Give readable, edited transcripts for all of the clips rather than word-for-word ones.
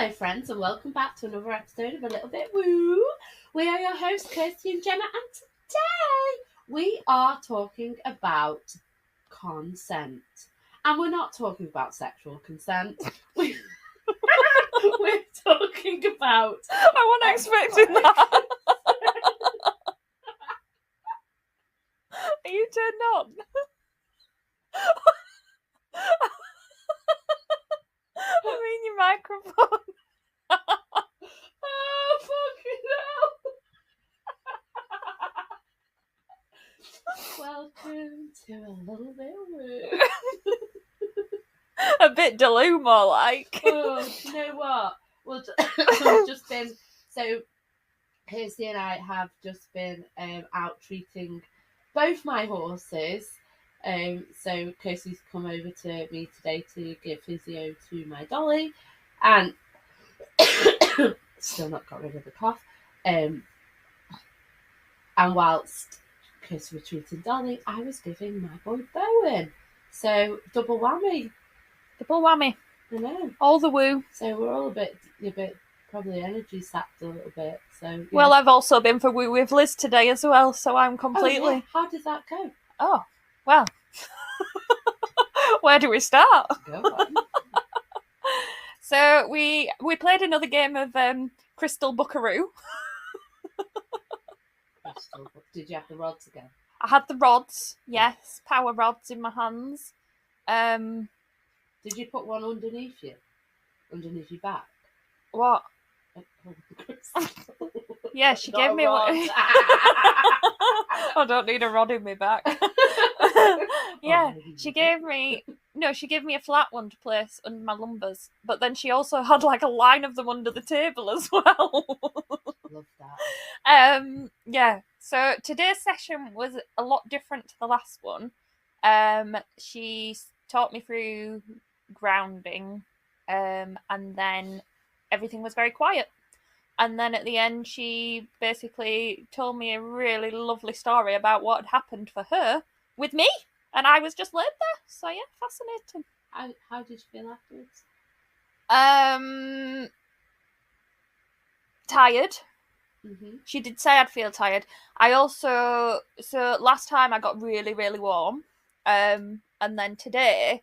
Hello friends and welcome back to another episode of A Little Bit Woo. We are your hosts Kirsty and Jemma, and today we are talking about consent. And we're not talking about sexual consent. We're talking about... I wasn't expecting that. Are you turned on? I mean your microphone. Oh, fucking hell. Welcome to A Little Bit Woo. A bit Delou, more like. Oh, you know what? Well, just been... So, Kirsty and I have just been out treating both my horses. So Kirsty's come over to me today to give physio to my dolly, and still not got rid of the cough. And whilst Kirsty was treating Dolly, I was giving my boy Bowen. So double whammy. Double whammy. I know. All the woo. So we're all a bit probably energy sapped a little bit. So yeah. Well, I've also been for woo with Liz today as well, so I'm completely... Oh, yeah. How did that go? Oh, well. Where do we start? Go on. So we played another game of Crystal Buckaroo. Did you have the rods again? I had the rods, yes, power rods in my hands. Did you put one underneath your back? What? Yeah, she gave me one. I don't need a rod in my back. Yeah, she gave me a flat one to place under my lumbers, but then she also had like a line of them under the table as well. Love that. Yeah, so today's session was a lot different to the last one. She taught me through grounding, and then everything was very quiet. And then at the end, she basically told me a really lovely story about what had happened for her with me. And I was just laid there. So yeah, fascinating. How did you feel afterwards? Tired. Mm-hmm. She did say I'd feel tired. So last time I got really, really warm. And then today,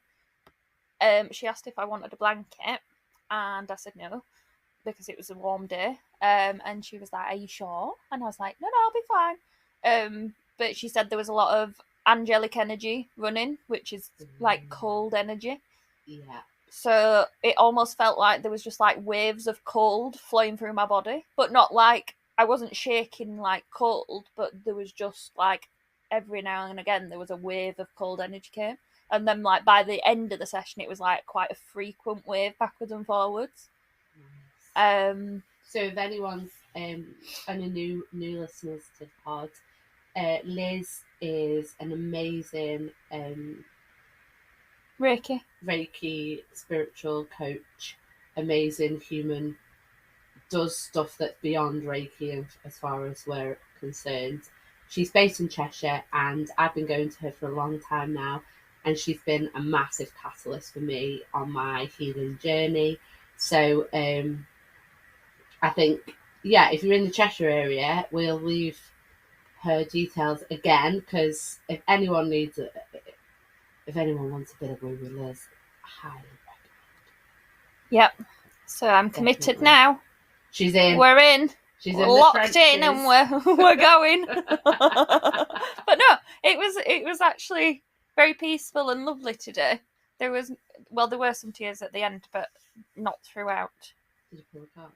she asked if I wanted a blanket. And I said no, because it was a warm day. And she was like, "Are you sure?" And I was like, no, I'll be fine. But she said there was a lot of angelic energy running, which is like cold energy. Yeah. So it almost felt like there was just like waves of cold flowing through my body, but not like I wasn't shaking like cold, but there was just like every now and again there was a wave of cold energy came. And then like by the end of the session, it was like quite a frequent wave backwards and forwards. Nice. So if anyone's any new listeners to the pod, Liz is an amazing Reiki spiritual coach, amazing human, does stuff that's beyond Reiki as far as we're concerned. She's based in Cheshire, and I've been going to her for a long time now, and she's been a massive catalyst for me on my healing journey. So I think, yeah, if you're in the Cheshire area, we'll leave her details again, because if anyone wants a bit of woo with Liz, highly recommend. Yep. So I'm committed now. She's in. We're in. She's in locked in, and we're going. But no, it was actually very peaceful and lovely today. There were some tears at the end, but not throughout. Did you pull a card?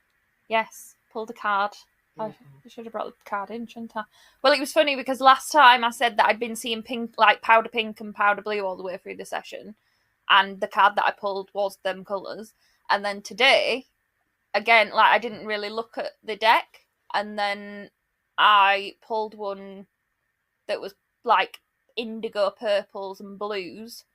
Yes, pulled a card. I should have brought the card in, shouldn't I? Well, it was funny because last time I said that I'd been seeing pink, like powder pink and powder blue all the way through the session, and the card that I pulled was them colours. And then today, again, like I didn't really look at the deck, and then I pulled one that was like indigo purples and blues,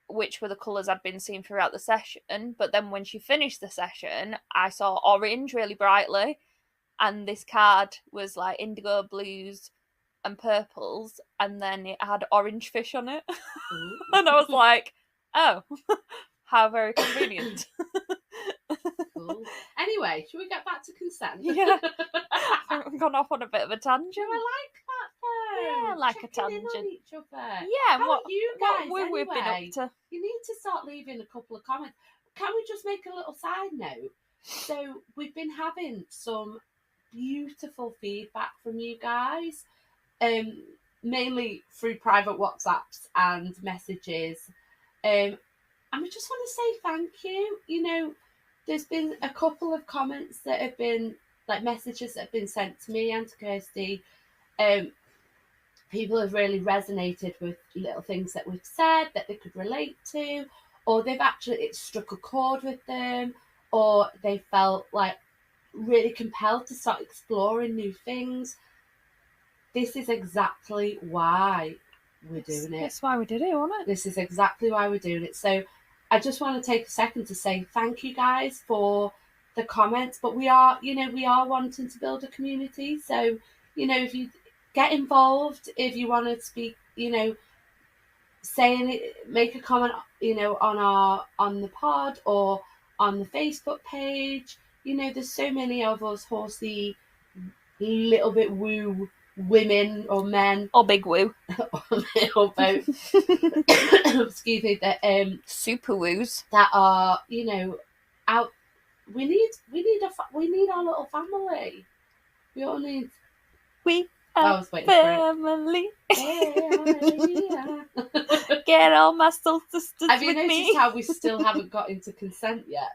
which were the colours I'd been seeing throughout the session. But then when she finished the session, I saw orange really brightly, and this card was like indigo, blues and purples, and then it had orange fish on it. And I was like, oh, how very convenient. cool. Anyway, should we get back to consent? Yeah. I think we've gone off on a bit of a tangent. I like that though. Yeah, like Checking a tangent. in on each other. Yeah, How what are you guys what anyway? we've been up to. You need to start leaving a couple of comments. Can we just make a little side note? So we've been having some beautiful feedback from you guys, mainly through private WhatsApps and messages. And we just want to say thank you. You know, there's been a couple of comments that have been like messages that have been sent to me and to Kirsty. People have really resonated with little things that we've said that they could relate to, or they've actually, it struck a chord with them, or they felt like really compelled to start exploring new things. This is exactly why we're doing it. That's why we did it, wasn't it? This is exactly why we're doing it. So I just want to take a second to say thank you guys for the comments, but we are wanting to build a community. So, if you get involved, if you want to speak, make a comment, on the pod or on the Facebook page. There's so many of us horsey, little bit woo women or men or big woo or both. Excuse me. That super woos that are out. We need our little family. We all need. We I was waiting family. Yeah. Get all my soul sisters Have you with noticed me? how we still haven't got into consent yet?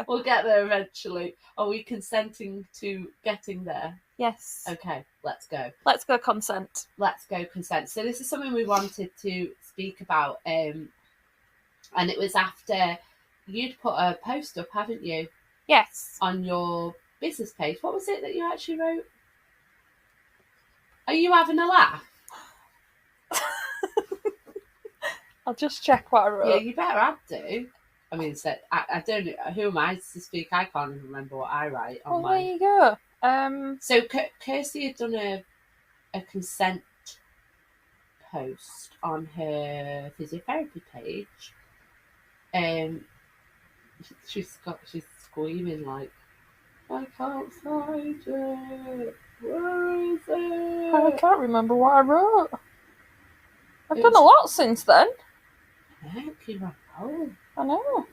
We'll get there eventually. Are we consenting to getting there? Yes. Okay, let's go. Let's go consent. Let's go consent. So this is something we wanted to speak about, and it was after you'd put a post up, haven't you? Yes. On your business page. What was it that you actually wrote? Are you having a laugh? I'll just check what I wrote. Yeah, you better have to. I mean, so I don't know. Who am I to speak? I can't even remember what I write on mine. There you go. So Kirsty had done a consent post on her physiotherapy page. She's screaming like, I can't find it. Where is it? I can't remember what I wrote. I've done a lot since then. Heck, you're old. I know.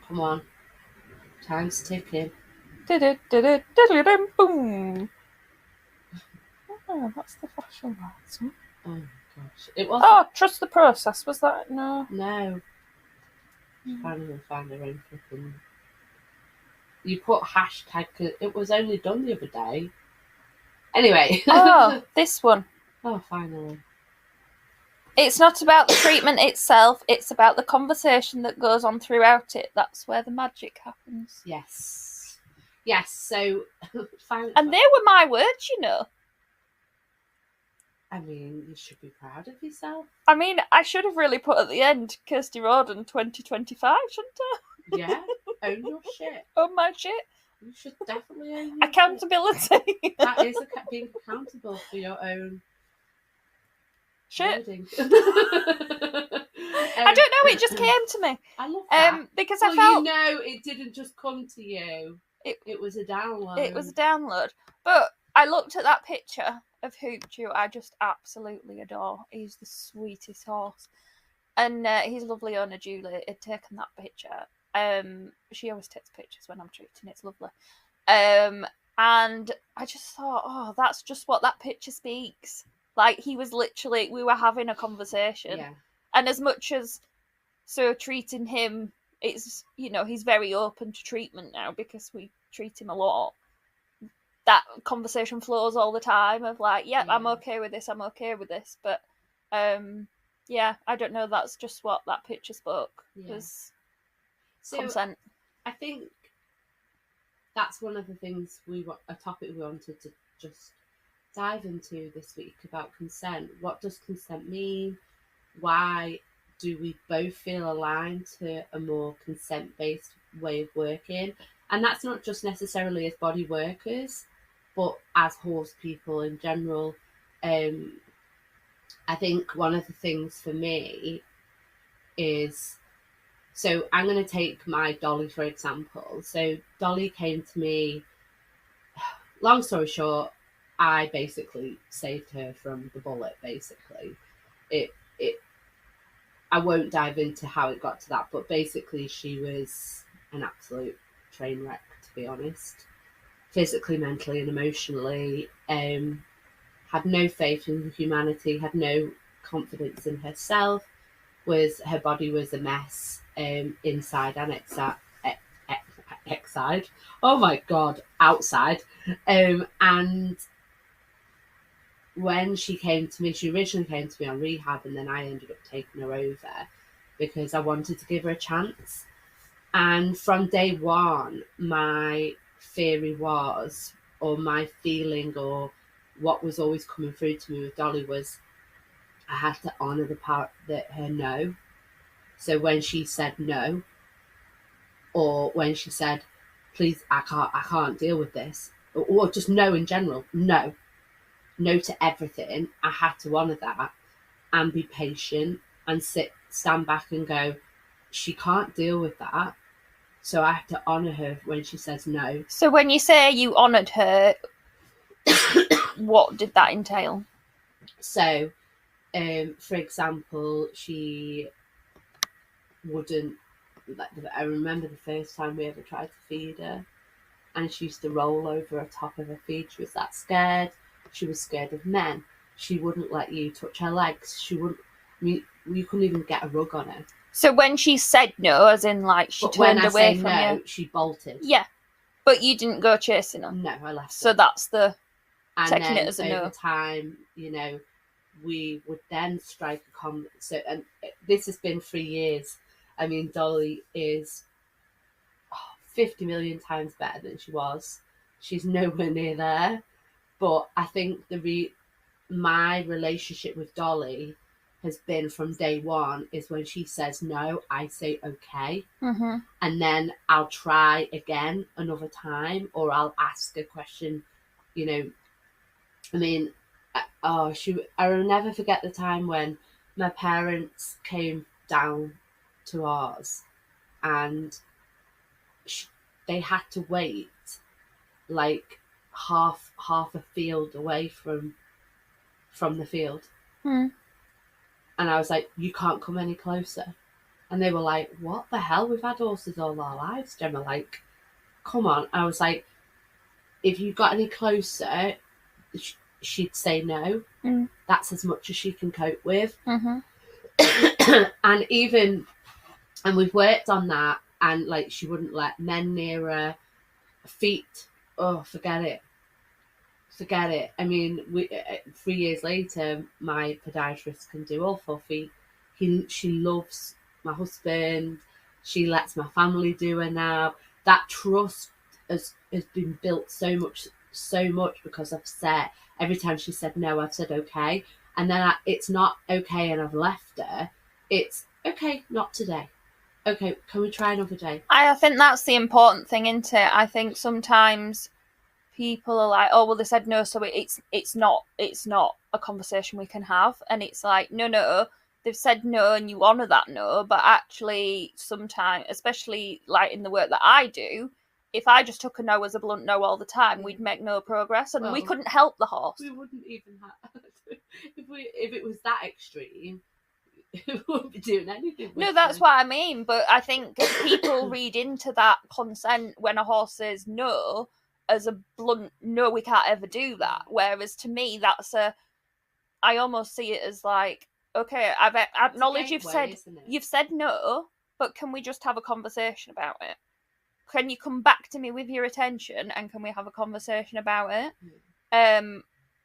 Come on. Time's ticking. Boom. Oh, that's the fashion lights. Oh my gosh. It was. Oh, trust the process. Was that? No. No. Can't even find her own flipping. You put hashtag. It was only done the other day. Anyway. Oh, this one. Oh, finally. It's not about the treatment itself, it's about the conversation that goes on throughout it. That's where the magic happens. Yes. Yes, so... And they were my words, you know. I mean, you should be proud of yourself. I mean, I should have really put at the end, Kirsty Roden 2025, shouldn't I? Yeah, own your shit. Own my shit. You should definitely own your accountability. Shit. That is being accountable for your own... shit. I don't know, it just came to me. I love that. Because I felt... it didn't just come to you. It was a download. It was a download. But I looked at that picture of Hooch, who I just absolutely adore. He's the sweetest horse. And his lovely owner, Julie, had taken that picture. She always takes pictures when I'm treating. It's lovely. And I just thought, oh, that's just what that picture speaks. Like, he was literally, we were having a conversation. Yeah. And as much as, so treating him, it's, he's very open to treatment now because we treat him a lot. That conversation flows all the time of like, yeah, I'm okay with this, But, yeah, I don't know, that's just what that picture spoke. Was consent. I think that's one of the things a topic we wanted to just dive into this week about consent. What does consent mean? Why do we both feel aligned to a more consent-based way of working? And that's not just necessarily as body workers, but as horse people in general. I think one of the things for me is, so I'm going to take my Dolly for example. So Dolly came to me, long story short, I basically saved her from the bullet, basically. It I won't dive into how it got to that, but basically she was an absolute train wreck, to be honest. Physically, mentally, and emotionally. Had no faith in humanity, had no confidence in herself. Her body was a mess, inside and outside. Oh my god, outside. And when she came to me, she originally came to me on rehab, and then I ended up taking her over because I wanted to give her a chance. And from day one, my theory was, or my feeling, or what was always coming through to me with Dolly was, I had to honour the part that her no. So when she said no, or when she said, "Please, I can't deal with this," or just no in general, no to everything, I had to honour that and be patient and stand back and go, she can't deal with that. So I have to honour her when she says no. So when you say you honoured her, what did that entail? So, for example, she wouldn't, like, I remember the first time we ever tried to feed her, and she used to roll over on top of her feed. She was that scared. She was scared of men. She wouldn't let you touch her legs. She wouldn't. You couldn't even get a rug on her. So when she said no, as in like she turned away from no, you, she bolted. Yeah, but you didn't go chasing her. No, I left. So that's the and taking then it as a over no. time, we would then strike a so, and this has been 3 years. I mean, Dolly is 50 million times better than she was. She's nowhere near there. But I think my relationship with Dolly has been from day one is when she says no, I say okay. Mm-hmm. And then I'll try again another time, or I'll ask a question, I mean, I will never forget the time when my parents came down to ours, and they had to wait like half a field away from the field. Mm. And I was like, you can't come any closer. And they were like, what the hell? We've had horses all our lives. Gemma, like, come on. I was like, if you got any closer, she'd say no. Mm. That's as much as she can cope with. Mm-hmm. And we've worked on that, and like, she wouldn't let men near her. Feet, oh, forget it. I mean, 3 years later, my podiatrist can do all 4 feet. She loves my husband. She lets my family do her now. That trust has been built so much because I've said, every time she said no, I've said okay. And then it's not okay and I've left her. It's okay, not today. Okay, can we try another day? I think that's the important thing, isn't it? I think sometimes people are like, oh, well, they said no, so it's not a conversation we can have. And it's like, no, they've said no and you honour that no. But actually, sometimes, especially like in the work that I do, if I just took a no as a blunt no all the time, we'd make no progress, and we couldn't help the horse. We wouldn't even have if it was that extreme. We wouldn't be doing anything. No, that's what I mean. But I think people read into that consent when a horse says no as a blunt no, we can't ever do that. Whereas to me, I almost see it as like, okay, I've acknowledged you've said no, but can we just have a conversation about it? Can you come back to me with your attention, and can we have a conversation about it?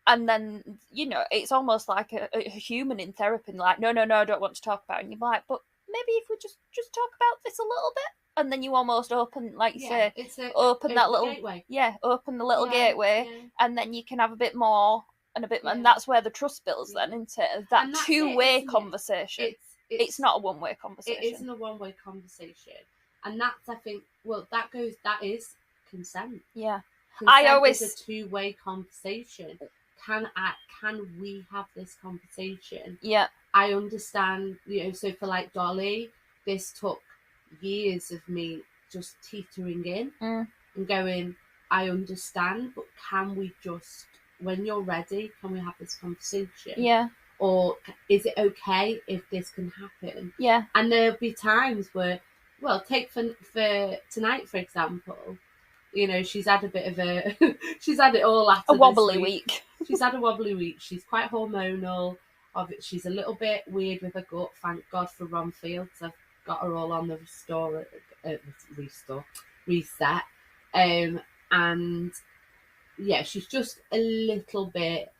And then, it's almost like a human in therapy, like, no, I don't want to talk about it. And you're like, but maybe if we just talk about this a little bit, and then you almost open, like you say, open that little gateway. Yeah, open the little gateway, and then you can have a bit more and a bit, and that's where the trust builds. Then, isn't it? That two-way conversation. It's not a one-way conversation. It isn't a one-way conversation, and that's, I think, that is consent. Yeah, consent is a two-way conversation. Can we have this conversation? Yeah. I understand, so for like Dolly, this took years of me just teetering in and going, I understand, but can we just, when you're ready, can we have this conversation? Yeah. Or is it okay if this can happen? Yeah. And there'll be times where, well, take for tonight, for example, she's had a bit of she's had it all after a wobbly this week. She's had a wobbly week. She's quite hormonal. She's a little bit weird with her gut. Thank God for Ron Fields. I've got her all on the reset. And yeah, she's just a little bit,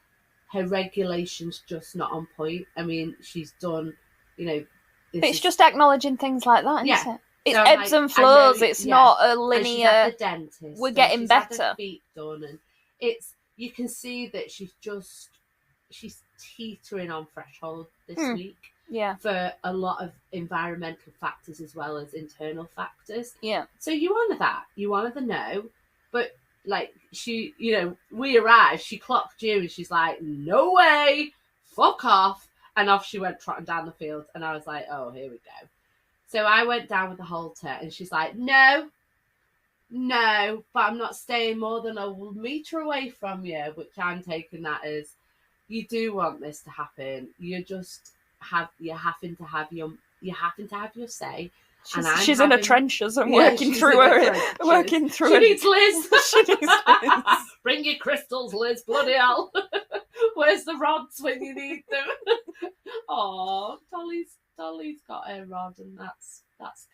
her regulation's just not on point. I mean, she's done, it's just acknowledging things like that, isn't it? It's so ebbs and flows. It's not a linear. And she's at the dentist. We're getting better. Had her feet done, and you can see that she's teetering on threshold this week. Yeah. For a lot of environmental factors as well as internal factors. Yeah. So you honour that. You honour the no, but like she, we arrived. She clocked you, and she's like, "No way, fuck off!" And off she went trotting down the field, and I was like, "Oh, here we go." So I went down with the halter, and she's like, no, but I'm not staying more than a metre away from you, which I'm taking that as, you do want this to happen. You're having to have your say. She's in her trenches and working through her. She needs Liz. She needs Liz. Bring your crystals, Liz. Bloody hell. Where's the rods when you need them? Oh, Dolly's got her rod, and that's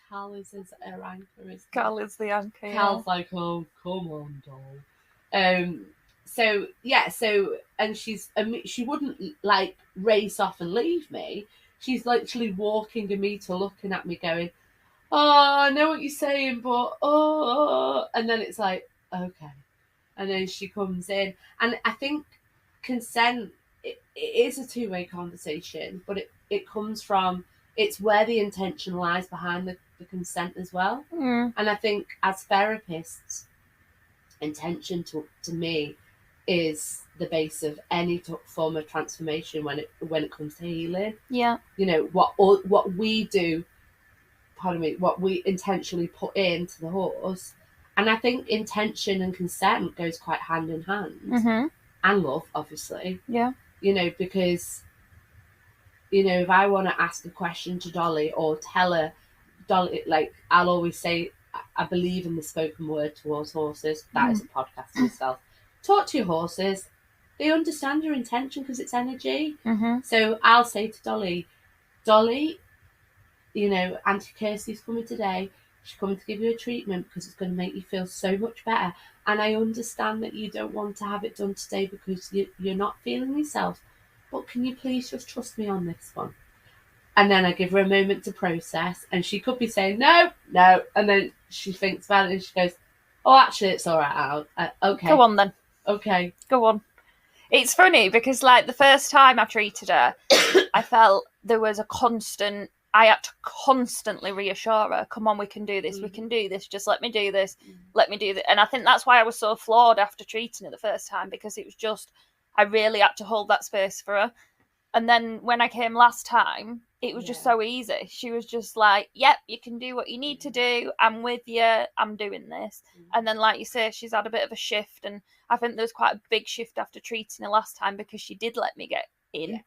Cal is her anchor. Cal is the anchor. Cal's like, oh, come on, doll. So and she wouldn't like race off and leave me. She's literally walking a meter, looking at me, going, "Oh, I know what you're saying, but and then it's like, okay, and then she comes in, and I think consent. It is a two-way conversation, but it comes from, it's where the intention lies behind the consent as well. And I think as therapists, intention to me is the base of any form of transformation when it comes to healing. Yeah. What we do, what we intentionally put into the horse. And I think intention and consent goes quite hand in hand. And love, obviously. Yeah. Because, if I want to ask a question to Dolly or tell her, Dolly, like, I'll always say, I believe in the spoken word towards horses. That is a podcast in itself. Talk to your horses. They understand your intention because it's energy. So I'll say to Dolly, Auntie Kirsty's coming today. She's coming to give you a treatment because it's going to make you feel so much better. And I understand that you don't want to have it done today because you're not feeling yourself. But can you please just trust me on this one? And then I give her a moment to process. And she could be saying, no. And then she thinks about it and she goes, oh, actually, it's all right. Okay. Go on then. Okay. Go on. It's funny because, like, the first time I treated her, I felt there was I had to constantly reassure her, come on, we can do this, we can do this, just let me do this, let me do that. And I think that's why I was so flawed after treating her the first time, because it was just, I really had to hold that space for her. And then when I came last time, it was just so easy. She was just like, yep, you can do what you need to do. I'm with you. I'm doing this. And then, like you say, she's had a bit of a shift. And I think there was quite a big shift after treating her last time because she did let me get in.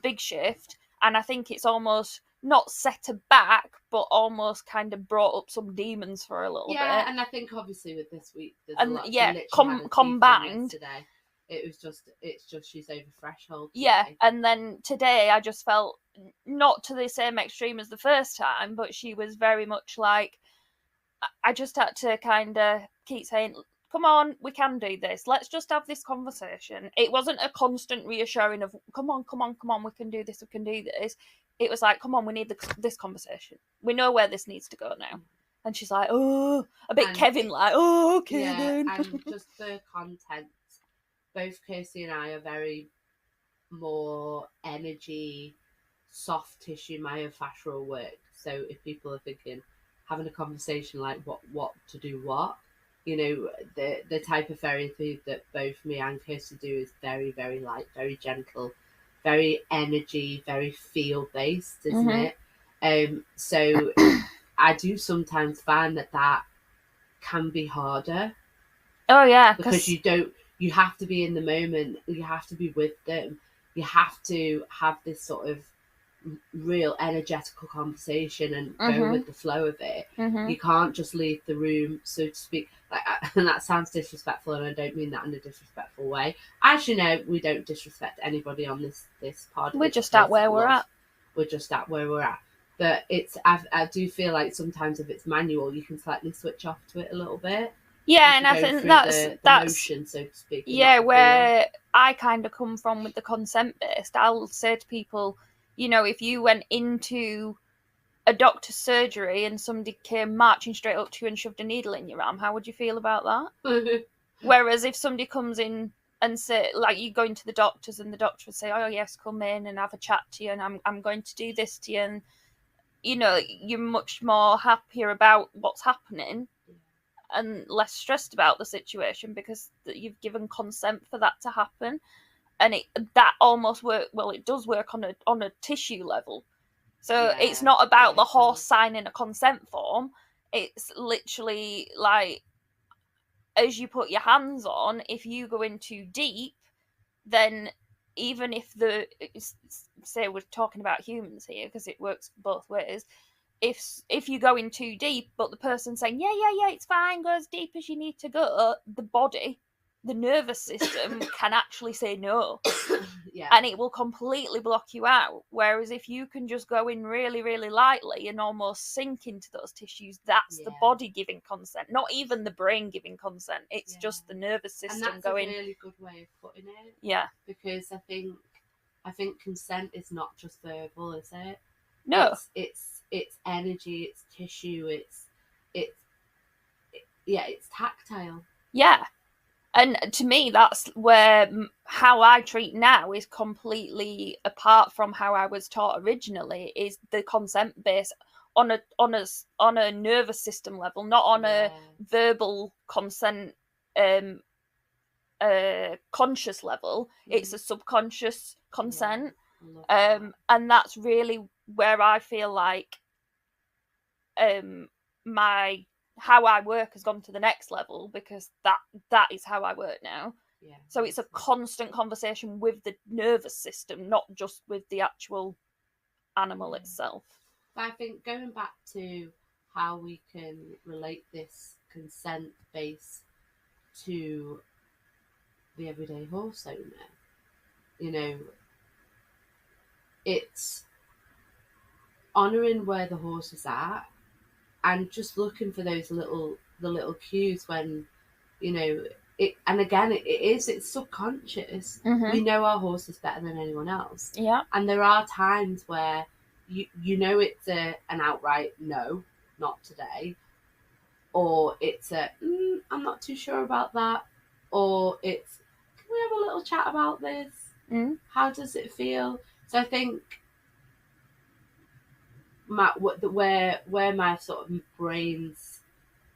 Big shift. And I think it's almost not set her back, but almost kind of brought up some demons for a little bit. Yeah, and I think obviously with this week, there's a lot combined. Today. It's just she's over threshold today. Yeah, and then today I just felt not to the same extreme as the first time, but she was very much like, I just had to kind of keep saying, come on, we can do this. Let's just have this conversation. It wasn't a constant reassuring of, come on, we can do this, we can do this. It was like, come on, we need this conversation. We know where this needs to go now. And she's like, oh, a bit Kevin like, oh, okay then. And just for content, both Kirsty and I are very more energy, soft tissue, myofascial work. So if people are thinking, having a conversation like what to do what, the type of therapy that both me and Kirsty do is very, very light, very gentle, very energy, very feel based, isn't Mhm. it? So I do sometimes find that can be harder Oh yeah, because you have to be in the moment, you have to be with them, you have to have this sort of real energetical conversation and go with the flow of it. You can't just leave the room, so to speak. And that sounds disrespectful, and I don't mean that in a disrespectful way. As you know, we don't disrespect anybody on this pod. we're It's a just at place where of we're love. at. We're just at where we're at. But I do feel like sometimes if it's manual, you can slightly switch off to it a little bit. Yeah, and I Go think through that's the motion, so to speak. And yeah, not the where I kind of come from with the consent based. I'll say to people, you know, if you went into a doctor's surgery and somebody came marching straight up to you and shoved a needle in your arm, how would you feel about that? feel. Whereas if somebody comes in and say, like, you go into the doctors and the doctor would say, oh yes, come in and have a chat to you, and I'm going to do this to you, and you know, you're much more happier about what's happening and less stressed about the situation because you've given consent for that to happen. And that almost work. Well, it does work on a tissue level. So it's not about the horse signing a consent form. It's literally like, as you put your hands on, if you go in too deep, then even if say we're talking about humans here because it works both ways. If you go in too deep, but the person's saying yeah, it's fine, go as deep as you need to go, the body, the nervous system can actually say no. And it will completely block you out. Whereas if you can just go in really, really lightly and almost sink into those tissues, that's the body giving consent, not even the brain giving consent. It's just the nervous system and that's going. a really good way of putting it. Yeah. Because I think consent is not just verbal, is it? No. It's energy, it's tissue, it's tactile. Yeah. And to me, that's where how I treat now is completely apart from how I was taught originally. Is the consent base on a nervous system level, not on a verbal consent, conscious level. It's a subconscious consent, and that's really where I feel like my how I work has gone to the next level because that is how I work now. Yeah. So it's a constant conversation with the nervous system, not just with the actual animal itself. But I think going back to how we can relate this consent base to the everyday horse owner, you know, it's honouring where the horse is at and just looking for those little cues when, you know, it. And again, it's subconscious. We know our horses better than anyone else. Yeah. And there are times where you know it's an outright no, not today, or it's I'm not too sure about that, or it's, can we have a little chat about this? How does it feel? So I think where my sort of brain's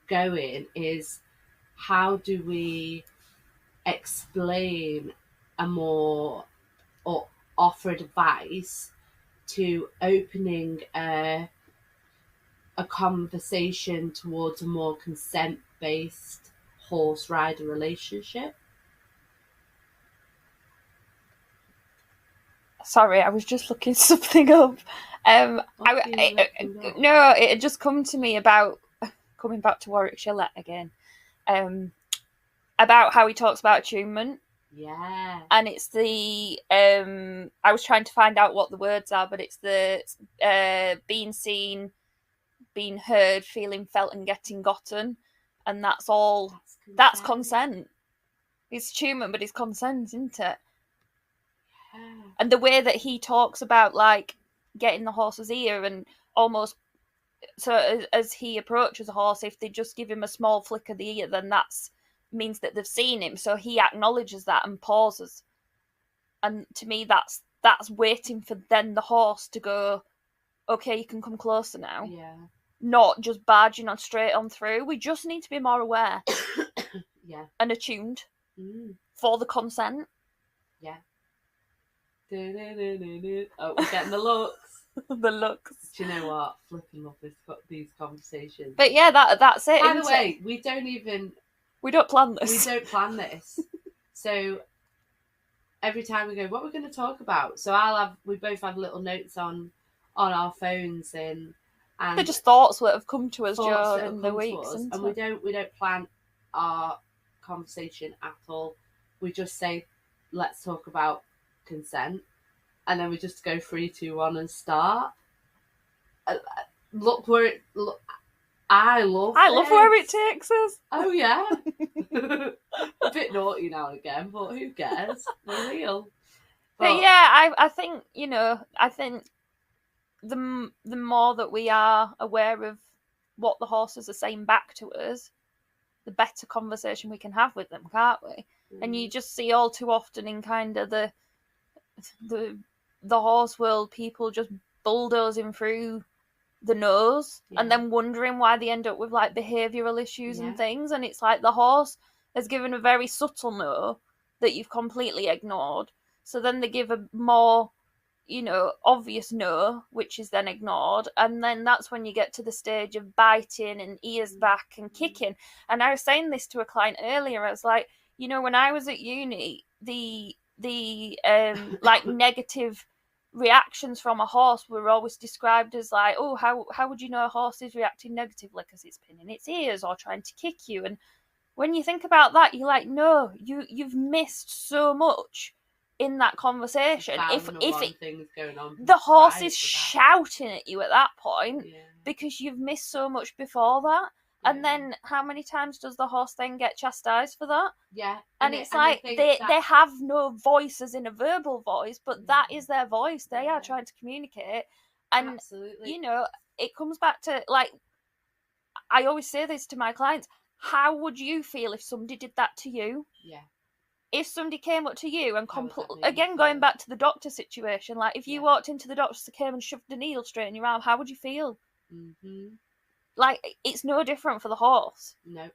going is, how do we explain a more, or offer advice to opening a conversation towards a more consent-based horse rider relationship? Sorry, I was just looking something up. No, it had just come to me about coming back to Warwick Gillette again. About how he talks about attunement. Yeah. And it's the I was trying to find out what the words are, but it's the being seen, being heard, feeling felt, and getting gotten. And that's all. That's consent. It's attunement, but it's consent, isn't it? Yeah. And the way that he talks about, like, getting the horse's ear and almost, so as he approaches a horse, if they just give him a small flick of the ear, then that's means that they've seen him. So he acknowledges that and pauses. And to me, that's waiting for then the horse to go, okay, you can come closer now. Yeah. Not just barging on straight on through. We just need to be more aware. Yeah. And attuned for the consent. Yeah. Oh, we're getting the looks. The looks. Do you know what? Flipping love these conversations. But yeah, that's it. By the way, we don't plan this. We don't plan this. So every time we go, what we're going to talk about? So we both have little notes on our phones, and they're just thoughts that have come to us during the weeks, and we don't plan our conversation at all. We just say, let's talk about consent, and then we just go 3, 2, 1 and start. Look where it. Look, I love where it takes us. Oh yeah. A bit naughty now and again, but who cares? We're real. But yeah, I think, I think the more that we are aware of what the horses are saying back to us, the better conversation we can have with them, can't we? And you just see all too often in kind of the horse world, people just bulldozing through the nose and then wondering why they end up with like behavioural issues and things, and it's like the horse has given a very subtle no that you've completely ignored, so then they give a more obvious no, which is then ignored, and then that's when you get to the stage of biting and ears back and kicking. And I was saying this to a client earlier, I was like, when I was at uni, the like negative reactions from a horse were always described as like, oh, how would you know a horse is reacting negatively? Because it's pinning its ears or trying to kick you. And when you think about that, you're like, no, you've missed so much in that conversation. If the horse is shouting at you at that point, because you've missed so much before that. And then how many times does the horse then get chastised for that? Yeah. And it's like they have no voice as in a verbal voice, but that is their voice. They are trying to communicate. And, absolutely. It comes back to, like, I always say this to my clients, how would you feel if somebody did that to you? Yeah. If somebody came up to you and again, going back to the doctor situation, like if you walked into the doctor's that came and shoved a needle straight in your arm, how would you feel? Mm-hmm. Like, it's no different for the horse. No.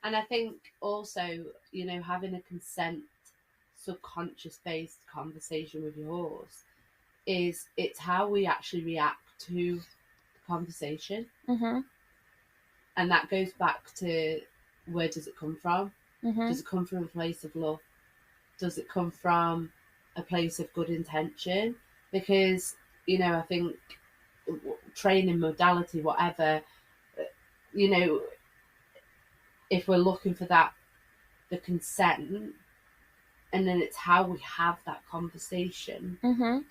And I think also, having a consent, subconscious based conversation with your horse it's how we actually react to the conversation. Mm-hmm. And that goes back to, where does it come from? Mm-hmm. Does it come from a place of love? Does it come from a place of good intention? Because, I think training modality, whatever, if we're looking for that, the consent, and then it's how we have that conversation,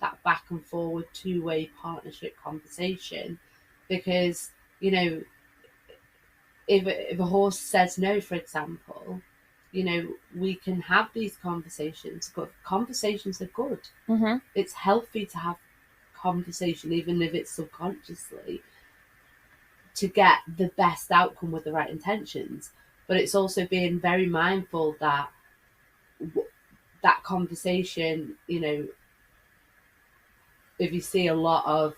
that back and forward 2-way partnership conversation. Because, if a horse says no, for example, we can have these conversations, but conversations are good. Mm-hmm. It's healthy to have conversation, even if it's subconsciously, to get the best outcome with the right intentions. But it's also being very mindful that that conversation, if you see a lot of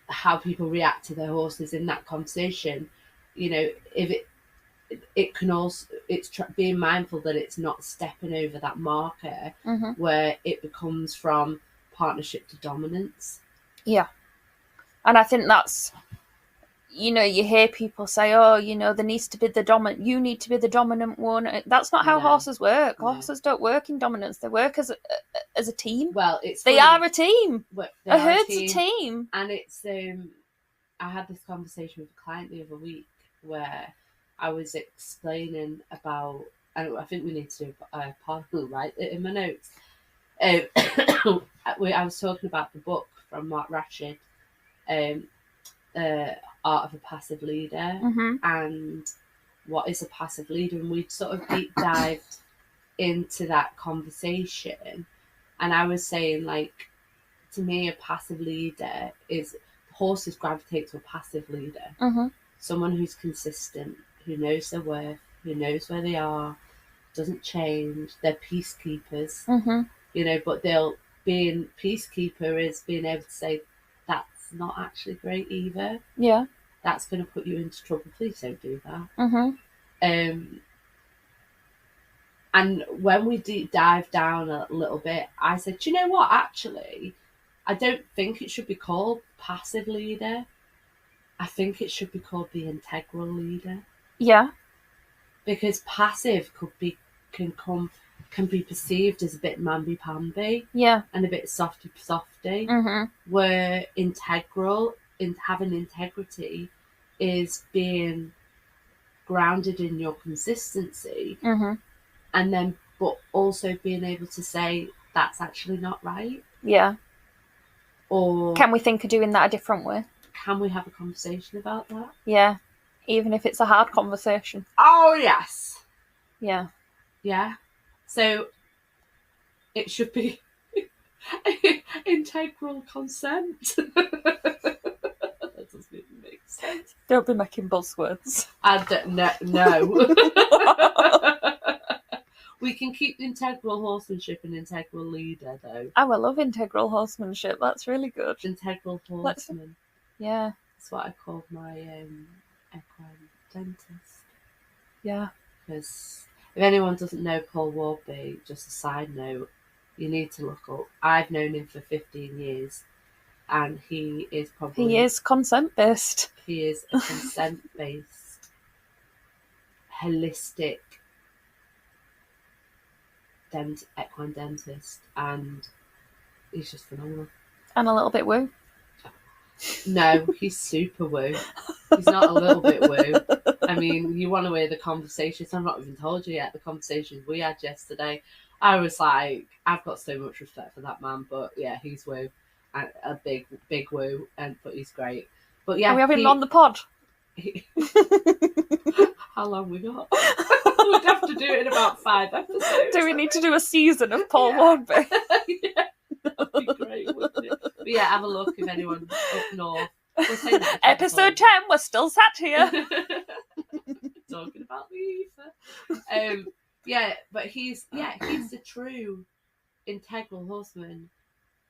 how people react to their horses in that conversation, if it can also, it's being mindful that it's not stepping over that marker where it becomes from partnership to dominance. Yeah. And I think that's, you hear people say, oh, there needs to be you need to be the dominant one. That's not how horses work. Horses don't work in dominance. They work as a team. Well, they are a team. A herd's a team. And it's, I had this conversation with a client the other week where I was explaining about, and I think we need to do a part right in my notes. I was talking about the book from Mark Rashid, Art of a Passive Leader, and what is a passive leader, and we sort of deep dived into that conversation. And I was saying, like, to me, a passive leader is, horses gravitate to a passive leader, someone who's consistent, who knows their worth, who knows where they are, doesn't change. They're peacekeepers, but being peacekeeper is being able to say, that's not actually great either. Yeah. That's going to put you into trouble. Please don't do that. And when we deep dive down a little bit, I said, do you know what? Actually, I don't think it should be called passive leader. I think it should be called the integral leader. Yeah. Because passive can be perceived as a bit mamby-pamby. Yeah. And a bit softy-softy. Mm-hmm. Where integral, in having integrity, is being grounded in your consistency. Mm-hmm. And then, but also being able to say, that's actually not right. Yeah. Or can we think of doing that a different way? Can we have a conversation about that? Yeah. Even if it's a hard conversation. Oh, yes. Yeah. Yeah. So it should be integral consent. That doesn't even make sense. Don't be making buzzwords. No. We can keep integral horsemanship and integral leader, though. I will love integral horsemanship. That's really good. Integral horseman. Yeah. That's what I called my equine dentist. Yeah. Because if anyone doesn't know Paul Warby, just a side note, you need to look up. I've known him for 15 years, and he is probably... He is consent-based. He is a consent-based, holistic equine dentist, and he's just phenomenal. And a little bit woo. No, he's super woo. He's not a little bit woo. I mean, you want to hear the conversations. I've not even told you yet, the conversations we had yesterday. I was like, I've got so much respect for that man, but yeah, he's woo. And a big woo, but he's great. But yeah, are we having him on the pod? How long we got? We'd have to do it in about 5 episodes. Do we need to do a season of Paul Warby? Yeah, that'd be great, wouldn't it? But yeah, have a look if anyone up north. We'll say that Episode 10, we're still sat here. Talking about the ether. Yeah, but he's the true integral horseman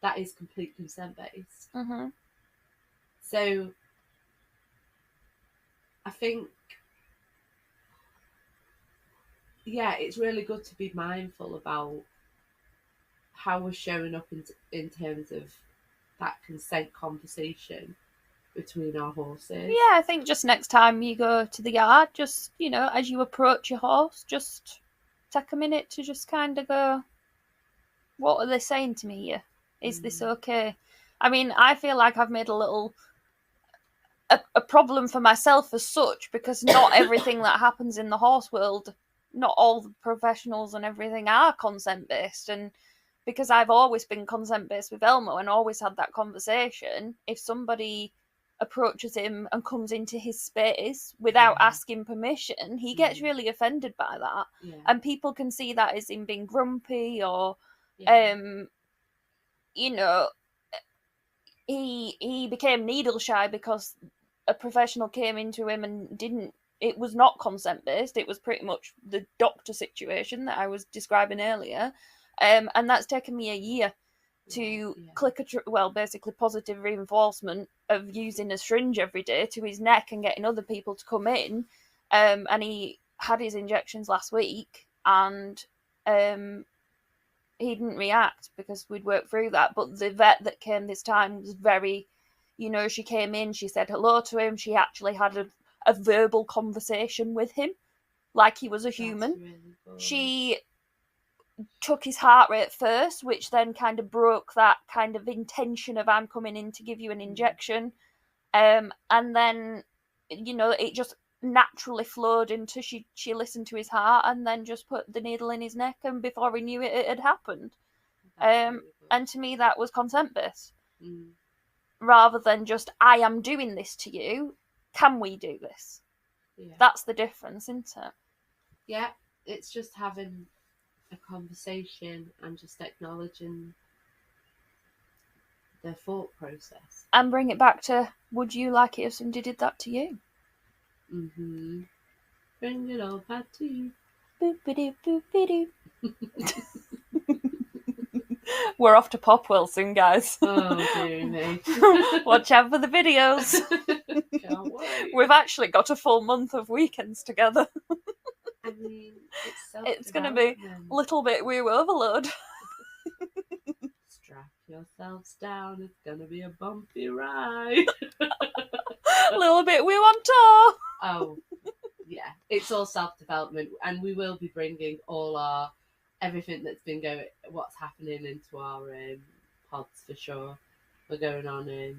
that is complete consent based. Mm-hmm. So I think, yeah, it's really good to be mindful about how we're showing up in terms of that consent conversation between our horses. Yeah, I think just next time you go to the yard, just, as you approach your horse, just take a minute to just kind of go, what are they saying to me here? Is this okay? I mean, I feel like I've made a problem for myself as such, because not everything that happens in the horse world, not all the professionals and everything are consent based, and because I've always been consent based with Elmo and always had that conversation, if somebody approaches him and comes into his space without asking permission, he gets really offended by that. Yeah. And people can see that as him being grumpy or he became needle shy because a professional came into him and it was not consent based. It was pretty much the doctor situation that I was describing earlier. And that's taken me a year to click basically positive reinforcement of using a syringe every day to his neck and getting other people to come in. And he had his injections last week, and he didn't react because we'd worked through that. But the vet that came this time was very, she came in, she said hello to him. She actually had a verbal conversation with him like he was a human. Really cool. She took his heart rate first, which then kind of broke that kind of intention of I'm coming in to give you an injection. And then, it just naturally flowed into she listened to his heart and then just put the needle in his neck, and before he knew it, it had happened. And to me, that was consent-based. Rather than just, I am doing this to you, can we do this? Yeah. That's the difference, isn't it? Yeah, it's just having a conversation and just acknowledging their thought process. And bring it back to, would you like it if somebody did that to you? Mm-hmm. Bring it all back to you. Boop-a-doo, boop-a-doo. We're off to Popwell soon, guys. Oh, dear me. Watch out for the videos. Can't wait. We've actually got a full month of weekends together. I mean, it's It's going to be a little bit woo overload. Strap yourselves down. It's going to be a bumpy ride. A little bit woo on tour. Oh, yeah. It's all self-development, and we will be bringing all everything that's been going, what's happening into our pods for sure. We're going on a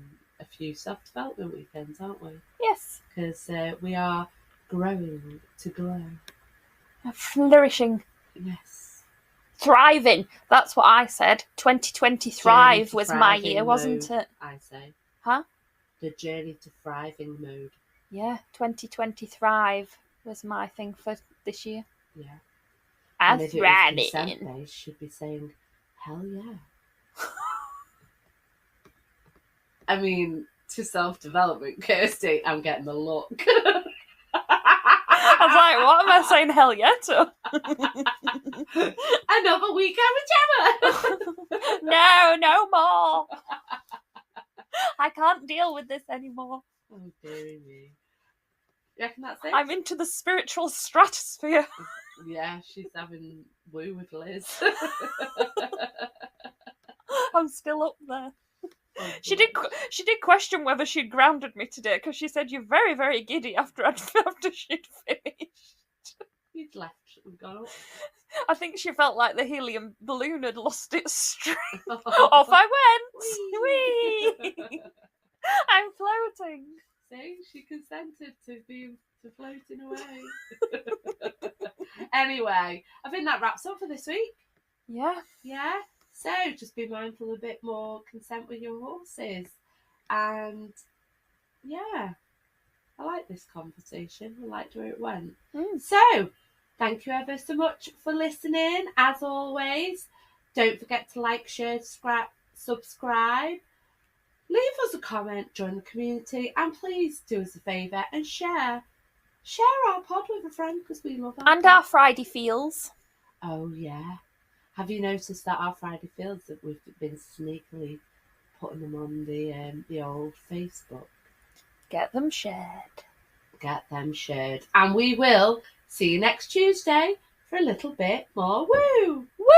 few self-development weekends, aren't we? Yes. Because we are growing to grow. Flourishing. Yes. Thriving. That's what I said. 2020 thrive was my year, wasn't it? I say. Huh? The journey to thriving mode. Yeah, 2020 thrive was my thing for this year. Yeah. I'm and if thriving. It was consent-based, should be saying, hell yeah. I mean, to self-development, Kirsty, I'm getting the look. I was like, what am I saying hell yeah to? Another weekend with Jemma. No more. I can't deal with this anymore. Oh, dearie me. You reckon that's it? I'm into the spiritual stratosphere. Yeah, she's having woo with Liz. I'm still up there. Oh, she did question whether she'd grounded me today, because she said you're very, very giddy after she'd finished. You'd left and gone up. I think she felt like the helium balloon had lost its string. Off I went. Whee! I'm floating. See, she consented to floating away. Anyway, I think that wraps up for this week. Yeah. Yeah. So just be mindful a bit more, consent with your horses. And yeah, I like this conversation. I liked where it went. So thank you ever so much for listening. As always, don't forget to like, share, subscribe. Leave us a comment, join the community, and please do us a favour and share our pod with a friend, because we love our And pod. our Friday feels. Oh yeah. Have you noticed that our Friday feels that we've been sneakily putting them on the old Facebook? Get them shared. Get them shared. And we will see you next Tuesday for a little bit more woo! Woo woo!